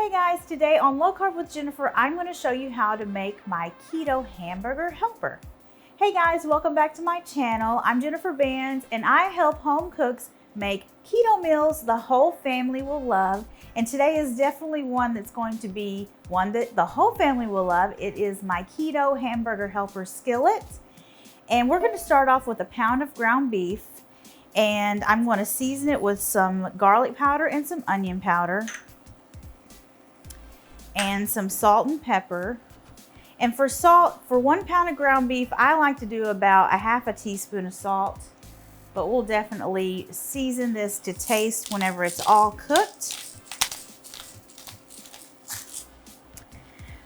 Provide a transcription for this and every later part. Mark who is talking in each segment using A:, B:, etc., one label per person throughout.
A: Hey guys, today on Low Carb with Jennifer, I'm going to show you how to make my keto hamburger helper. Hey guys, welcome back to my channel. I'm Jennifer Bands and I help home cooks make keto meals the whole family will love. And today is definitely one that's going to be one that the whole family will love. It is my keto hamburger helper skillet. And we're going to start off with a pound of ground beef. And I'm going to season it with some garlic powder and some onion powder. And some salt and pepper. And for salt, for 1 pound of ground beef, I like to do about a half a teaspoon of salt, but we'll definitely season this to taste whenever it's all cooked.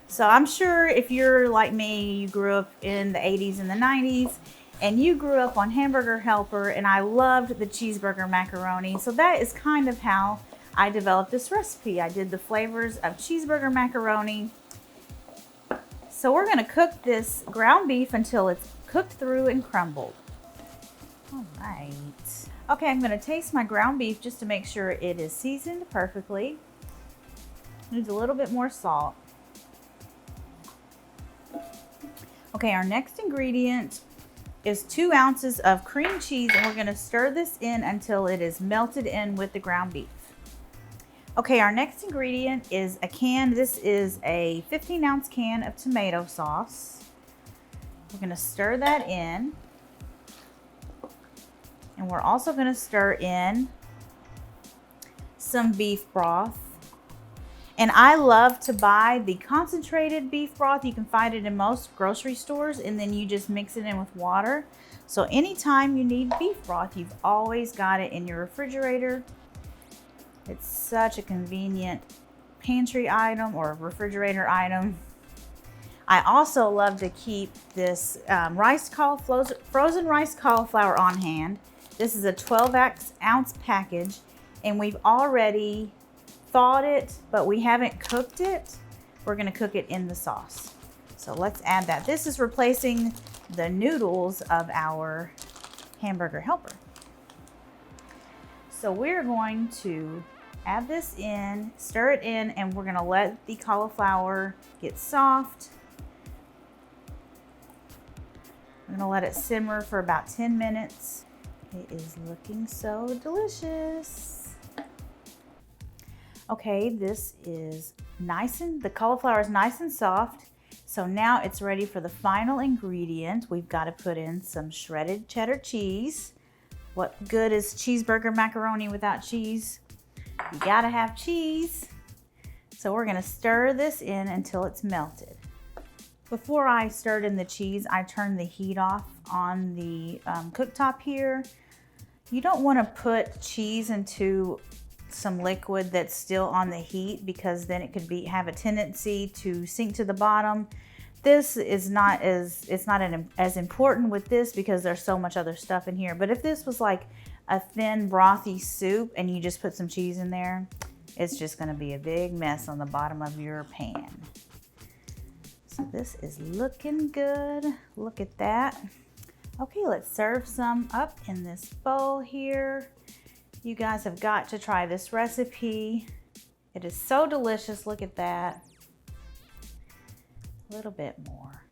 A: So I'm sure if you're like me, you grew up in the 80s and the 90s, and you grew up on Hamburger Helper, and I loved the cheeseburger macaroni. So that is kind of how I developed this recipe. I did the flavors of cheeseburger macaroni. So we're gonna cook this ground beef until it's cooked through and crumbled. All right. Okay, I'm gonna taste my ground beef just to make sure it is seasoned perfectly. Needs a little bit more salt. Okay, our next ingredient is 2 ounces of cream cheese, and we're gonna stir this in until it is melted in with the ground beef. Okay, our next ingredient is a can. This is a 15-ounce can of tomato sauce. We're gonna stir that in. And we're also gonna stir in some beef broth. And I love to buy the concentrated beef broth. You can find it in most grocery stores, and then you just mix it in with water. So anytime you need beef broth, you've always got it in your refrigerator. It's such a convenient pantry item or refrigerator item. I also love to keep this frozen rice cauliflower on hand. This is a 12-ounce package, and we've already thawed it, but we haven't cooked it. We're gonna cook it in the sauce. So let's add that. This is replacing the noodles of our hamburger helper. So we're going to add this in, stir it in, and we're gonna let the cauliflower get soft. I'm gonna let it simmer for about 10 minutes. It is looking so delicious. Okay, this is the cauliflower is nice and soft. So now it's ready for the final ingredient. We've got to put in some shredded cheddar cheese. What good is cheeseburger macaroni without cheese? You gotta have cheese. So we're gonna stir this in until it's melted. Before I stirred in the cheese, I turned the heat off on the cooktop here. You don't wanna put cheese into some liquid that's still on the heat, because then it could have a tendency to sink to the bottom. This is not as important with this because there's so much other stuff in here. But if this was like a thin brothy soup and you just put some cheese in there, it's just gonna be a big mess on the bottom of your pan. So this is looking good. Look at that. Okay, let's serve some up in this bowl here. You guys have got to try this recipe. It is so delicious. Look at that. A little bit more.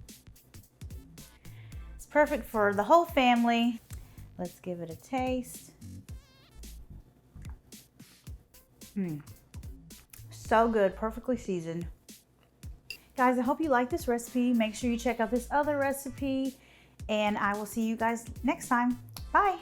A: It's perfect for the whole family. Let's give it a taste. So good, perfectly seasoned. Guys, I hope you like this recipe. Make sure you check out this other recipe, and I will see you guys next time. Bye.